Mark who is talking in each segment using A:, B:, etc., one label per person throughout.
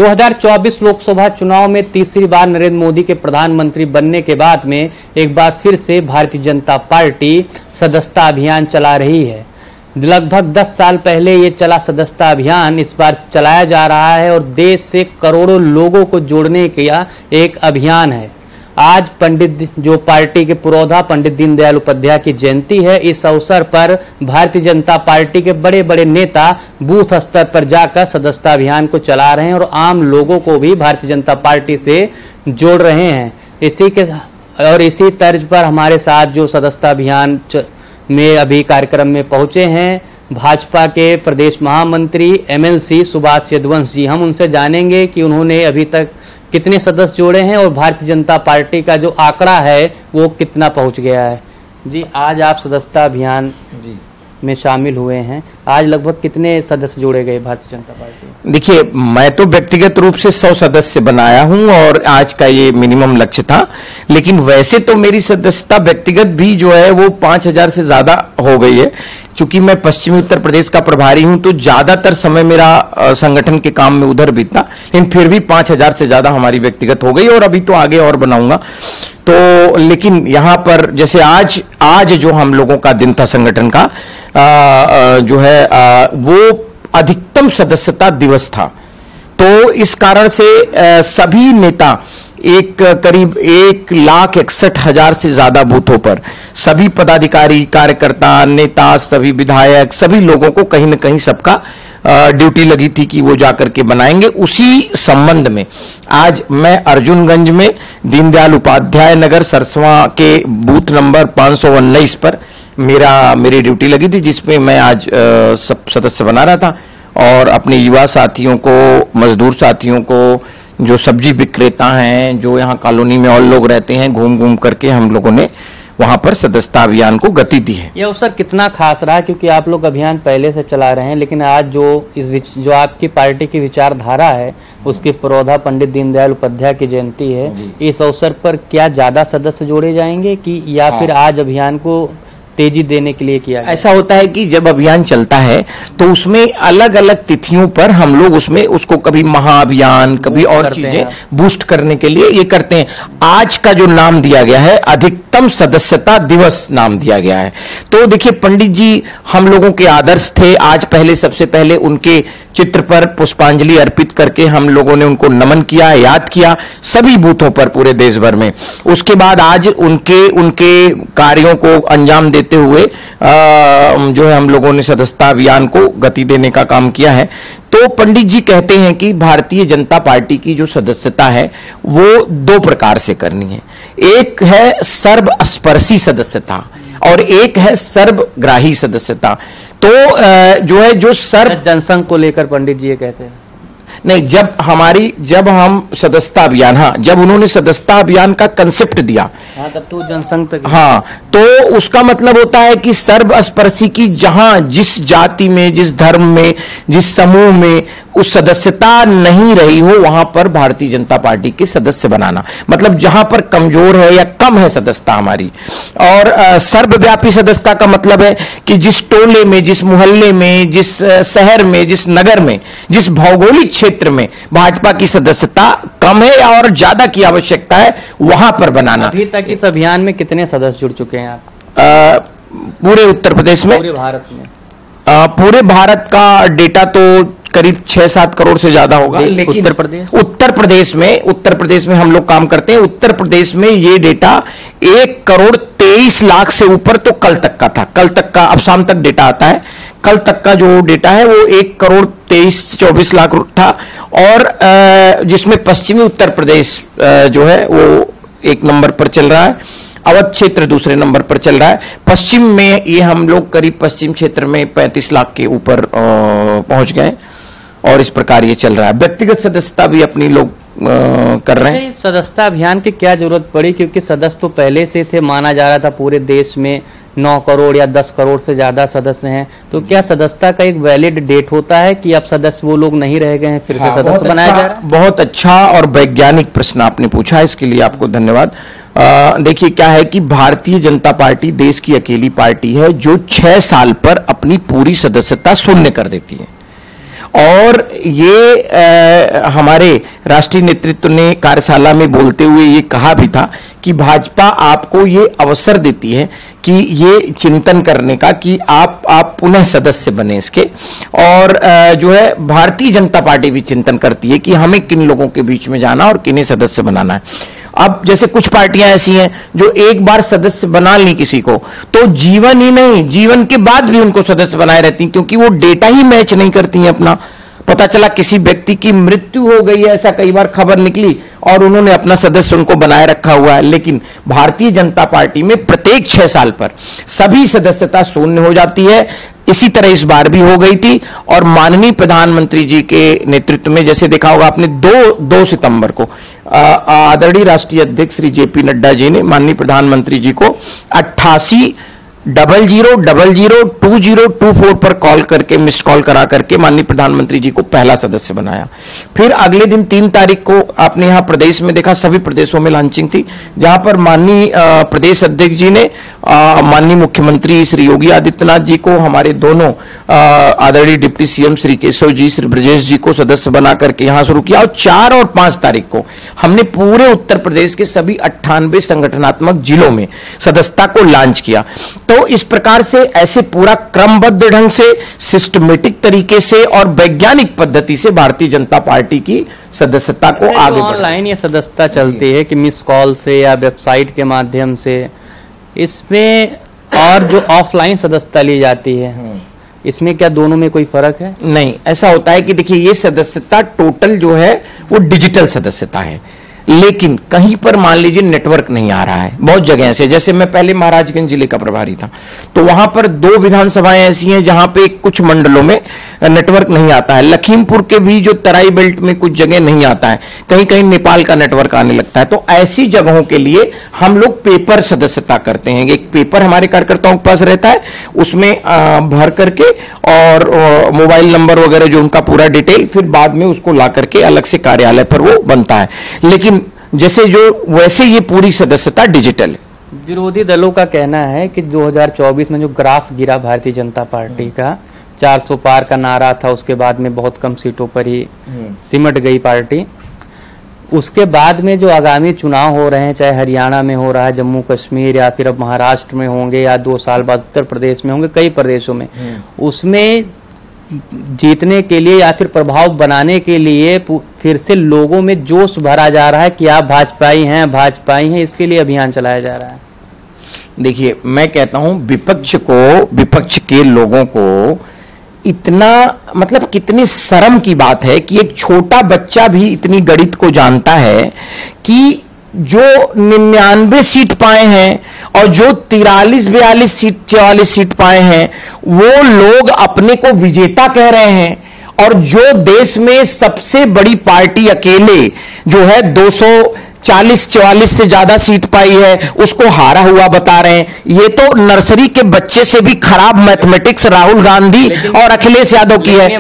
A: 2024 लोकसभा चुनाव में तीसरी बार नरेंद्र मोदी के प्रधानमंत्री बनने के बाद में एक बार फिर से भारतीय जनता पार्टी सदस्यता अभियान चला रही है। लगभग 10 साल पहले ये चला सदस्यता अभियान इस बार चलाया जा रहा है और देश से करोड़ों लोगों को जोड़ने का एक अभियान है। आज जो पार्टी के पुरोधा पंडित दीनदयाल उपाध्याय की जयंती है। इस अवसर पर भारतीय जनता पार्टी के बड़े बड़े नेता बूथ स्तर पर जाकर सदस्यता अभियान को चला रहे हैं और आम लोगों को भी भारतीय जनता पार्टी से जोड़ रहे हैं। इसी तर्ज पर हमारे साथ जो सदस्यता अभियान में अभी कार्यक्रम में पहुंचे हैं भाजपा के प्रदेश महामंत्री MLC सुभाष यदुवंश जी, हम उनसे जानेंगे कि उन्होंने अभी तक कितने सदस्य जोड़े हैं और भारतीय जनता पार्टी का जो आंकड़ा है वो कितना पहुंच गया है। जी, आज आप सदस्यता अभियान में शामिल हुए हैं, आज लगभग कितने सदस्य जोड़े गए भारतीय जनता पार्टी?
B: देखिए, मैं तो व्यक्तिगत रूप से 100 सदस्य बनाया हूं और आज का ये मिनिमम लक्ष्य था, लेकिन वैसे तो मेरी सदस्यता व्यक्तिगत भी जो है वो 5000 से ज्यादा हो गई है। चूंकि मैं पश्चिमी उत्तर प्रदेश का प्रभारी हूं तो ज्यादातर समय मेरा संगठन के काम में उधर बीता, लेकिन फिर भी 5000 से ज्यादा हमारी व्यक्तिगत हो गई और अभी तो आगे और बनाऊंगा। तो लेकिन यहां पर जैसे आज जो हम लोगों का दिन था संगठन का जो है वो अधिकतम सदस्यता दिवस था, तो इस कारण से सभी नेता करीब 1,61,000 से ज्यादा बूथों पर सभी पदाधिकारी, कार्यकर्ता, नेता, सभी विधायक, सभी लोगों को कहीं न कहीं सबका ड्यूटी लगी थी कि वो जाकर के बनाएंगे। उसी संबंध में आज मैं अर्जुनगंज में दीनदयाल उपाध्याय नगर सरसवा के बूथ नंबर 519 पर मेरी ड्यूटी लगी थी, जिसमें मैं आज सब सदस्य बना रहा था और अपने युवा साथियों को, मजदूर साथियों को, जो सब्जी विक्रेता हैं, जो यहाँ कॉलोनी में और लोग रहते हैं, घूम घूम करके हम लोगों ने वहां पर सदस्यता अभियान को गति दी है।
A: यह अवसर कितना खास रहा, क्योंकि आप लोग अभियान पहले से चला रहे हैं, लेकिन आज जो आपकी पार्टी की विचारधारा है उसके पुरोधा पंडित दीनदयाल उपाध्याय की जयंती है, इस अवसर पर क्या ज्यादा सदस्य जोड़े जाएंगे कि या फिर आज अभियान को तेजी देने के लिए किया?
B: ऐसा होता है कि जब अभियान चलता है तो उसमें अलग अलग तिथियों पर हम लोग उसको कभी महाअभियान, कभी और चीजें बूस्ट करने के लिए ये करते हैं। आज का जो नाम दिया गया है अधिकतम सदस्यता दिवस नाम दिया गया है। तो देखिए, पंडित जी हम लोगों के आदर्श थे। आज सबसे पहले उनके चित्र पर पुष्पांजलि अर्पित करके हम लोगों ने उनको नमन किया, याद किया सभी बूथों पर पूरे देश भर में। उसके बाद आज उनके कार्यों को अंजाम देते हुए जो है हम लोगों ने सदस्यता अभियान को गति देने का काम किया है। तो पंडित जी कहते हैं कि भारतीय जनता पार्टी की जो सदस्यता है वो 2 प्रकार से करनी है। एक है सर्वस्पर्शी सदस्यता और एक है सर्वग्राही सदस्यता। तो जो
A: जनसंघ को लेकर पंडित जी ये कहते हैं
B: नहीं, जब हम सदस्यता अभियान, जब उन्होंने सदस्यता अभियान का कंसेप्ट दिया,
A: तब तो जनसंघ तक,
B: तो उसका मतलब होता है कि सर्वस्पर्शी की जहां जिस जाति में, जिस धर्म में, जिस समूह में उस सदस्यता नहीं रही हो वहां पर भारतीय जनता पार्टी के सदस्य बनाना, मतलब जहां पर कमजोर है या कम है सदस्यता हमारी। और सर्वव्यापी सदस्यता का मतलब है कि जिस टोले में, जिस मोहल्ले में, जिस शहर में, जिस नगर में, जिस भौगोलिक क्षेत्र में भाजपा की सदस्यता कम है या और ज्यादा की आवश्यकता है वहां पर बनाना।
A: अभी तक इस अभियान में कितने सदस्य जुड़ चुके हैं
B: आप? पूरे उत्तर प्रदेश में,
A: पूरे भारत में?
B: पूरे भारत का डेटा तो करीब 6-7 करोड़ से ज्यादा होगा, लेकिन उत्तर प्रदेश में हम लोग काम करते हैं। उत्तर प्रदेश में ये डेटा 1,23,00,000 से ऊपर तो कल तक का था। कल तक का, अब शाम तक डेटा आता है, कल तक का जो डेटा है वो 1,23,24,00,000 था। और जिसमें पश्चिमी उत्तर प्रदेश जो है वो 1 नंबर पर चल रहा है, अवध क्षेत्र दूसरे नंबर पर चल रहा है। पश्चिम में ये हम लोग करीब पश्चिम क्षेत्र में 35 लाख के ऊपर पहुंच गए और इस प्रकार ये चल रहा है। व्यक्तिगत सदस्यता भी अपनी लोग कर रहे हैं।
A: सदस्यता अभियान की क्या जरूरत पड़ी, क्योंकि सदस्य तो पहले से थे, माना जा रहा था पूरे देश में 9 करोड़ या 10 करोड़ से ज्यादा सदस्य हैं। तो क्या सदस्यता का एक वैलिड डेट होता है कि अब सदस्य वो लोग नहीं रह गए हैं, फिर से सदस्य बनाया जा रहा है?
B: बहुत अच्छा और वैज्ञानिक प्रश्न आपने पूछा, इसके लिए आपको धन्यवाद। देखिए, क्या है कि भारतीय जनता पार्टी देश की अकेली पार्टी है जो 6 साल पर अपनी पूरी सदस्यता शून्य कर देती है। और ये हमारे राष्ट्रीय नेतृत्व ने कार्यशाला में बोलते हुए ये कहा भी था कि भाजपा आपको ये अवसर देती है कि ये चिंतन करने का कि आप पुनः सदस्य बने इसके, और जो है भारतीय जनता पार्टी भी चिंतन करती है कि हमें किन लोगों के बीच में जाना और किन्हें सदस्य बनाना है। अब जैसे कुछ पार्टियां ऐसी हैं जो एक बार सदस्य बना ली किसी को तो जीवन ही नहीं, जीवन के बाद भी उनको सदस्य बनाए रहती हैं, क्योंकि वो डेटा ही मैच नहीं करती हैं अपना। पता चला किसी व्यक्ति की मृत्यु हो गई है, ऐसा कई बार खबर निकली, और उन्होंने अपना सदस्य उनको बनाए रखा हुआ है। लेकिन भारतीय जनता पार्टी में प्रत्येक 6 साल पर सभी सदस्यता शून्य हो जाती है। इसी तरह इस बार भी हो गई थी, और माननीय प्रधानमंत्री जी के नेतृत्व में, जैसे देखा होगा आपने, 2 सितंबर को आदरणीय राष्ट्रीय अध्यक्ष श्री जेपी नड्डा जी ने माननीय प्रधानमंत्री जी को 8800002024 पर कॉल करके, मिस्ड कॉल करा करके माननीय प्रधानमंत्री जी को पहला सदस्य बनाया। फिर अगले दिन 3 तारीख को आपने यहां प्रदेश में देखा, सभी प्रदेशों में लॉन्चिंग थी, जहां पर माननीय प्रदेश अध्यक्ष जी ने माननीय मुख्यमंत्री श्री योगी आदित्यनाथ जी को, हमारे दोनों आदरणीय डिप्टी सीएम श्री केशव जी, श्री ब्रजेश जी को सदस्य बना करके यहां शुरू किया। और 4 और 5 तारीख को हमने पूरे उत्तर प्रदेश के सभी 98 संगठनात्मक जिलों में सदस्यता को लॉन्च किया। तो इस प्रकार से ऐसे पूरा क्रमबद्ध ढंग से, सिस्टमेटिक तरीके से और वैज्ञानिक पद्धति से भारतीय जनता पार्टी की सदस्यता को आगे बढ़ाया।
A: ऑनलाइन ये सदस्यता चलती है कि मिस कॉल से या वेबसाइट के माध्यम से, इसमें और जो ऑफलाइन सदस्यता ली जाती है, इसमें क्या दोनों में कोई फर्क है?
B: नहीं, ऐसा होता है कि देखिए ये सदस्यता टोटल जो है वो डिजिटल सदस्यता है, लेकिन कहीं पर मान लीजिए नेटवर्क नहीं आ रहा है, बहुत जगह ऐसे, जैसे मैं पहले महाराजगंज जिले का प्रभारी था, तो वहां पर 2 विधानसभाएं ऐसी हैं जहां पे कुछ मंडलों में नेटवर्क नहीं आता है। लखीमपुर के भी जो तराई बेल्ट में कुछ जगह नहीं आता है, कहीं कहीं नेपाल का नेटवर्क आने लगता है। तो ऐसी जगहों के लिए हम लोग पेपर सदस्यता करते हैं। एक पेपर हमारे कार्यकर्ताओं के पास रहता है, उसमें भर करके और मोबाइल नंबर वगैरह जो उनका पूरा डिटेल, फिर बाद में उसको ला करके अलग से कार्यालय पर वो बनता है। लेकिन जैसे जो वैसे ये पूरी सदस्यता डिजिटल है।
A: विरोधी दलों का कहना है कि 2024 में जो ग्राफ गिरा भारतीय जनता पार्टी का, 400 पार का नारा था, उसके बाद में बहुत कम सीटों पर ही सिमट गई पार्टी। उसके बाद में जो आगामी चुनाव हो रहे हैं, चाहे हरियाणा में हो रहा है, जम्मू कश्मीर, या फिर अब महाराष्ट्र में होंगे, या 2 साल बाद उत्तर प्रदेश में होंगे, कई प्रदेशों में, उसमें जीतने के लिए या फिर प्रभाव बनाने के लिए फिर से लोगों में जोश भरा जा रहा है कि आप भाजपाई हैं, भाजपाई हैं, इसके लिए अभियान चलाया जा रहा है।
B: देखिए, मैं कहता हूं विपक्ष के लोगों को इतना, मतलब कितनी शर्म की बात है कि एक छोटा बच्चा भी इतनी गणित को जानता है कि जो 99 सीट पाए हैं और जो 43-42 सीट 44 सीट पाए हैं, वो लोग अपने को विजेता कह रहे हैं, और जो देश में सबसे बड़ी पार्टी अकेले जो है 240-44 से ज्यादा सीट पाई है, उसको हारा हुआ बता रहे हैं। ये तो नर्सरी के बच्चे से भी खराब मैथमेटिक्स राहुल गांधी और अखिलेश यादव की है।
A: ये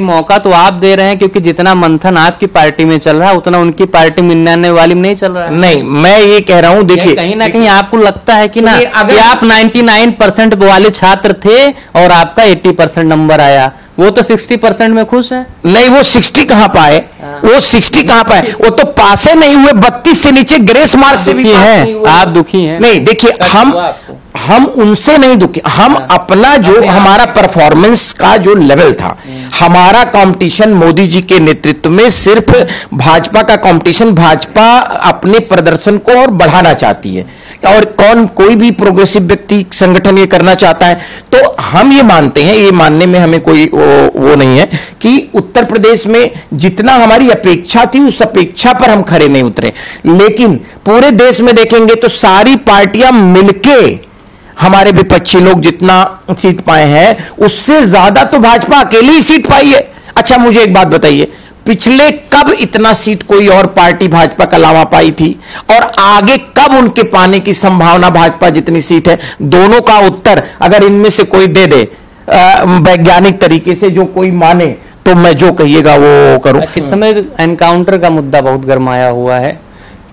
A: मौका तो आप दे रहे हैं, क्योंकि जितना मंथन आपकी पार्टी में चल रहा है उतना उनकी पार्टी में 99 वाली में नहीं चल रहा है।
B: नहीं, मैं ये कह रहा हूं, देखिए
A: कहीं ना कहीं आपको लगता है कि ना कि आप 99% वाले छात्र थे और आपका 80% नंबर आया, वो तो 60% में खुश है।
B: नहीं, वो 60 कहां पाए, वो 60 कहां पाए, वो तो पासे नहीं हुए, 32 से नीचे ग्रेस मार्क से भी
A: हैं। आप दुखी हैं?
B: नहीं, देखिए हम उनसे नहीं दुखी, हम अपना जो हमारा परफॉर्मेंस का जो लेवल था, हमारा कंपटीशन मोदी जी के नेतृत्व में सिर्फ भाजपा का कंपटीशन, भाजपा अपने प्रदर्शन को और बढ़ाना चाहती है, और कोई भी प्रोग्रेसिव व्यक्ति संगठन ये करना चाहता है। तो हम ये मानते हैं, ये मानने में हमें कोई वो नहीं है कि उत्तर प्रदेश में जितना हमारी अपेक्षा थी उस अपेक्षा पर हम खरे नहीं उतरे, लेकिन पूरे देश में देखेंगे तो सारी पार्टियां मिलके हमारे विपक्षी लोग जितना सीट पाए हैं उससे ज्यादा तो भाजपा अकेली ही सीट पाई है। अच्छा, मुझे एक बात बताइए, पिछले कब इतना सीट कोई और पार्टी भाजपा का अलावा पाई थी, और आगे कब उनके पाने की संभावना भाजपा जितनी सीट है? दोनों का उत्तर अगर इनमें से कोई दे दे वैज्ञानिक तरीके से, जो कोई माने, तो मैं जो कहिएगा वो करूं।
A: इस समय एनकाउंटर का मुद्दा बहुत गरमाया हुआ है।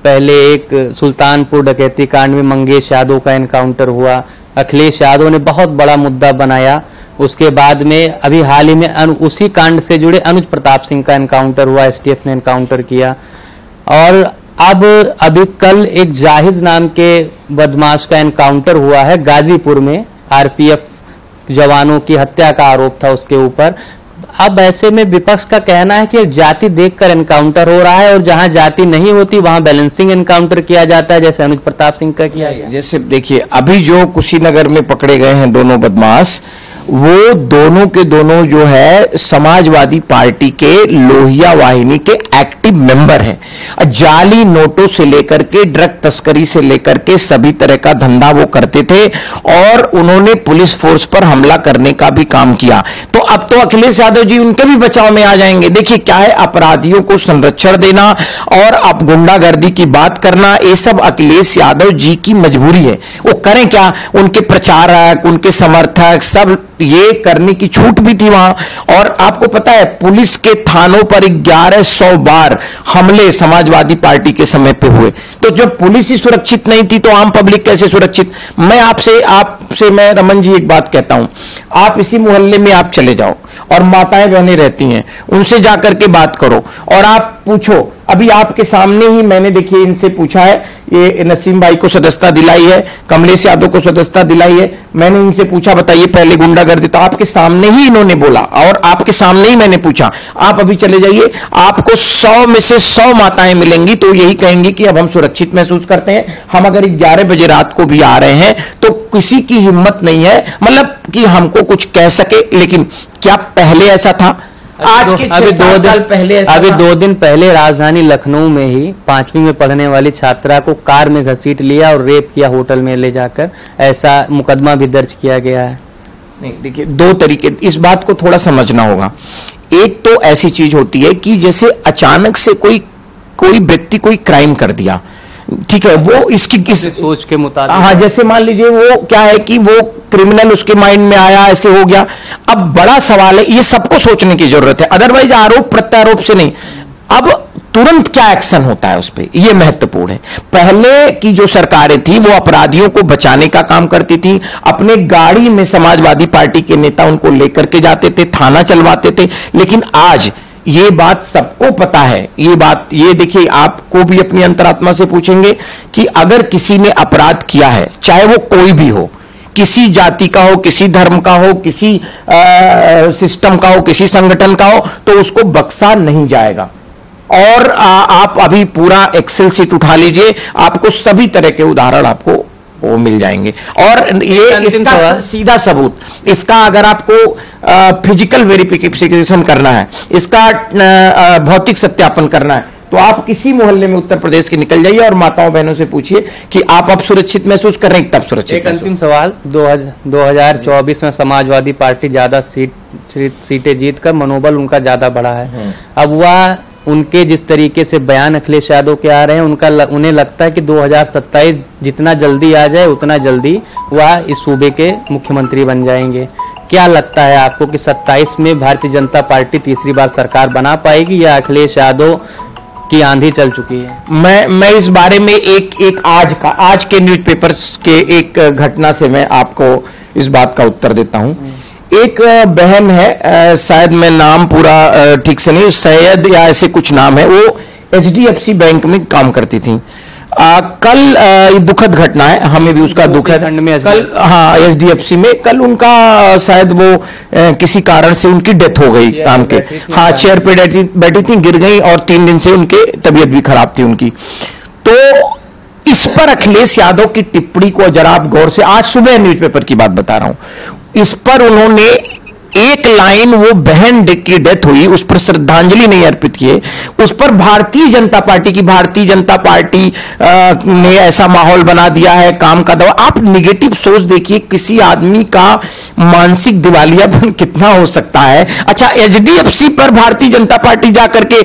A: पहले एक सुल्तानपुर डकैती कांड में मंगेश यादव का एनकाउंटर हुआ, अखिलेश यादव ने बहुत बड़ा मुद्दा बनाया। उसके बाद में अभी हाल ही में उसी कांड से जुड़े अनुज प्रताप सिंह का एनकाउंटर हुआ, एसटीएफ ने एनकाउंटर किया। और अब अभी कल एक जाहिद नाम के बदमाश का एनकाउंटर हुआ है गाजीपुर में, आरपीएफ जवानों की हत्या का आरोप था उसके ऊपर। अब ऐसे में विपक्ष का कहना है कि जाति देखकर एनकाउंटर हो रहा है और जहां जाति नहीं होती वहां बैलेंसिंग एनकाउंटर किया जाता है, जैसे अनुज प्रताप सिंह का किया गया।
B: जैसे देखिए अभी जो कुशीनगर में पकड़े गए हैं दोनों बदमाश, वो दोनों के दोनों जो है समाजवादी पार्टी के लोहिया वाहिनी के एक्टिव मेंबर हैं। जाली नोटों से लेकर के ड्रग तस्करी से लेकर के सभी तरह का धंधा वो करते थे और उन्होंने पुलिस फोर्स पर हमला करने का भी काम किया। तो अब तो अखिलेश यादव जी उनके भी बचाव में आ जाएंगे। देखिए क्या है, अपराधियों को संरक्षण देना और अब गुंडागर्दी की बात करना, ये सब अखिलेश यादव जी की मजबूरी है। वो करें क्या, उनके प्रचारक, उनके समर्थक सब ये करने की छूट भी थी वहां। और आपको पता है पुलिस के थानों पर 1100 बार हमले समाजवादी पार्टी के समय पे हुए। तो जब पुलिस ही सुरक्षित नहीं थी तो आम पब्लिक कैसे सुरक्षित। मैं आपसे मैं रमन जी एक बात कहता हूं, आप इसी मोहल्ले में आप चले जाओ और माताएं बहनें रहती हैं, उनसे जाकर के बात करो और आप पूछो। अभी आपके सामने ही मैंने देखिए इनसे पूछा है, ये नसीम भाई को सदस्यता दिलाई है, कमलेश यादव को सदस्यता दिलाई है। मैंने इनसे पूछा बताइए पहले गुंडागर्दी, तो आपके सामने ही इन्होंने बोला और आपके सामने ही मैंने पूछा। आप अभी चले जाइए, आपको 100 में से 100 माताएं मिलेंगी तो यही कहेंगी कि अब हम सुरक्षित महसूस करते हैं। हम अगर 11 बजे रात को भी आ रहे हैं तो किसी की हिम्मत नहीं है मतलब कि हमको कुछ कह सके। लेकिन क्या पहले ऐसा था? आज के
A: अभी 2 दिन पहले राजधानी लखनऊ में ही 5वीं में पढ़ने वाली छात्रा को कार में घसीट लिया और रेप किया होटल में ले जाकर, ऐसा मुकदमा भी दर्ज किया गया है।
B: नहीं देखिए, 2 तरीके, इस बात को थोड़ा समझना होगा। एक तो ऐसी चीज होती है कि जैसे अचानक से कोई व्यक्ति कोई क्राइम कर दिया, ठीक है, वो इसकी किस
A: सोच के मुताबिक,
B: हाँ, जैसे मान लीजिए वो क्या है कि वो क्रिमिनल उसके माइंड में आया, ऐसे हो गया। अब बड़ा सवाल है, ये सबको सोचने की जरूरत है, अदरवाइज आरोप प्रत्यारोप से नहीं। अब तुरंत क्या एक्शन होता है उस पर, यह महत्वपूर्ण है। पहले की जो सरकारें थी वो अपराधियों को बचाने का काम करती थी, अपने गाड़ी में समाजवादी पार्टी के नेता उनको लेकर के जाते थे, थाना चलवाते थे। लेकिन आज ये बात सबको पता है, ये देखिए, आपको भी अपनी अंतरात्मा से पूछेंगे कि अगर किसी ने अपराध किया है, चाहे वो कोई भी हो, किसी जाति का हो, किसी धर्म का हो, किसी सिस्टम का हो, किसी संगठन का हो, तो उसको बख्शा नहीं जाएगा। और आप अभी पूरा एक्सेल सीट उठा लीजिए, आपको सभी तरह के उदाहरण आपको वो मिल जाएंगे। और ये इसका सीधा सबूत, इसका अगर आपको फिजिकल वेरिफिकेशन करना है, इसका भौतिक सत्यापन करना है, तो आप किसी मोहल्ले में उत्तर प्रदेश के निकल जाइए और माताओं बहनों से पूछिए कि आप अब सुरक्षित महसूस कर रहे हैं, तब सुरक्षित।
A: एक अंतिम सवाल, 2024 में समाजवादी पार्टी ज्यादा सीटें जीतकर मनोबल उनका ज्यादा बढ़ा है। अब वह उनके जिस तरीके से बयान अखिलेश यादव के आ रहे हैं, उन्हें लगता है कि 2027 जितना जल्दी आ जाए उतना जल्दी वह इस सूबे के मुख्यमंत्री बन जाएंगे। क्या लगता है आपको कि 27 में भारतीय जनता पार्टी तीसरी बार सरकार बना पाएगी या अखिलेश यादव की आंधी चल चुकी है?
B: मैं इस बारे में एक आज के न्यूज़पेपर्स के एक घटना से मैं आपको इस बात का उत्तर देता हूं। एक बहन है, शायद मैं नाम पूरा ठीक से नहीं, सैयद या ऐसे कुछ नाम है, वो HDFC बैंक में काम करती थी। कल दुखद घटना है, हमें भी उसका दुख है। कल हाँ, HDFC में कल उनका शायद वो किसी कारण से उनकी डेथ हो गई काम के, हाँ, चेयर पे बैठी थी, गिर गई और 3 दिन से उनके तबीयत भी खराब थी उनकी। तो इस पर अखिलेश यादव की टिप्पणी को जरा आप गौर से, आज सुबह न्यूज़पेपर की बात बता रहा हूं, इस पर उन्होंने एक लाइन, वो बहन की डेथ हुई उस पर श्रद्धांजलि नहीं अर्पित किए, उस पर भारतीय जनता पार्टी ने ऐसा माहौल बना दिया है, काम का दवा। आप निगेटिव सोच देखिए, किसी आदमी का मानसिक दिवालियापन कितना हो सकता है। अच्छा, HDFC पर भारतीय जनता पार्टी जाकर के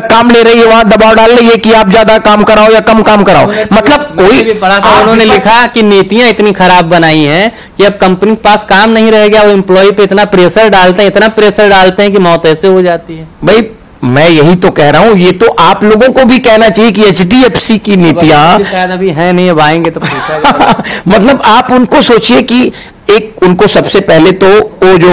B: काम ले रही है, वहां दबाव डाल रही है कि आप ज्यादा काम कराओ या कम काम कराओ। मतलब कोई
A: उन्होंने लिखा कि नीतियां इतनी खराब बनाई हैं कि अब कंपनी के पास काम नहीं रह गया, वो एम्प्लॉय पे इतना प्रेशर डालते हैं कि मौत ऐसे हो जाती है।
B: भाई मैं यही तो कह रहा हूं, ये तो आप लोगों को भी कहना चाहिए कि HDFC की नीतियां
A: शायद अभी है नहीं, अब आएंगे तो
B: मतलब आप उनको सोचिए कि एक उनको सबसे पहले तो वो जो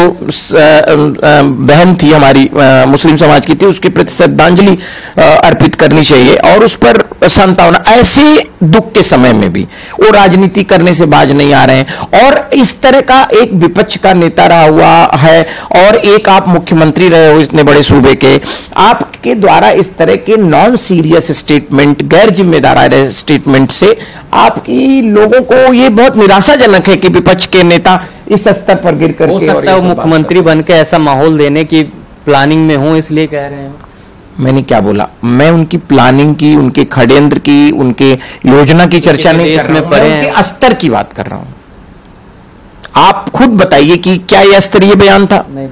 B: बहन थी हमारी मुस्लिम समाज की थी, उसके प्रति श्रद्धांजलि अर्पित करनी चाहिए और उस पर सांत्वना, ऐसे दुख के समय में भी वो राजनीति करने से बाज नहीं आ रहे हैं। और इस तरह का एक विपक्ष का नेता रहा हुआ है और एक आप मुख्यमंत्री रहे हो इतने बड़े सूबे के, आपके द्वारा इस तरह के नॉन सीरियस स्टेटमेंट, गैर जिम्मेदार स्टेटमेंट से आपकी लोगों को ये बहुत निराशाजनक है कि विपक्ष के नेता इस स्तर पर गिर करके,
A: हो सकता है वो मुख्यमंत्री बनकर ऐसा माहौल देने की प्लानिंग में हो, इसलिए कह रहे हैं।
B: मैंने क्या बोला? मैं उनकी प्लानिंग की, उनके षड्यंत्र की, उनके योजना की चर्चा नहीं कर रहा हूं, मैं उनके स्तर की बात कर रहा हूं। आप खुद बताइए कि क्या यह स्तरीय बयान था?
A: नहीं।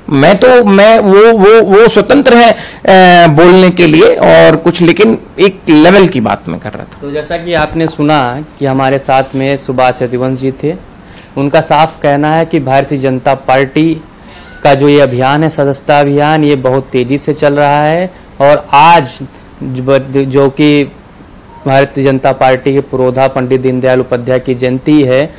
B: मैं वो स्वतंत्र है बोलने के लिए और कुछ, लेकिन एक लेवल की बात मैं कर रहा था।
A: तो जैसा कि आपने सुना कि हमारे साथ में सुभाष रघुवंश जी थे, उनका साफ कहना है कि भारतीय जनता पार्टी का जो ये अभियान है, सदस्यता अभियान, ये बहुत तेजी से चल रहा है और आज जो कि भारतीय जनता पार्टी के पुरोधा पंडित दीनदयाल उपाध्याय की जयंती है,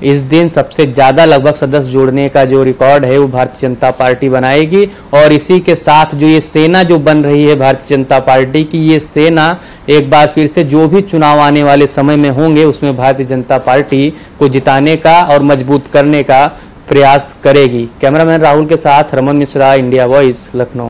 A: इस दिन सबसे ज़्यादा लगभग सदस्य जोड़ने का जो रिकॉर्ड है वो भारतीय जनता पार्टी बनाएगी। और इसी के साथ जो ये सेना जो बन रही है भारतीय जनता पार्टी की, ये सेना एक बार फिर से जो भी चुनाव आने वाले समय में होंगे उसमें भारतीय जनता पार्टी को जिताने का और मजबूत करने का प्रयास करेगी। कैमरामैन राहुल के साथ रमन मिश्रा, इंडिया वॉइस, लखनऊ।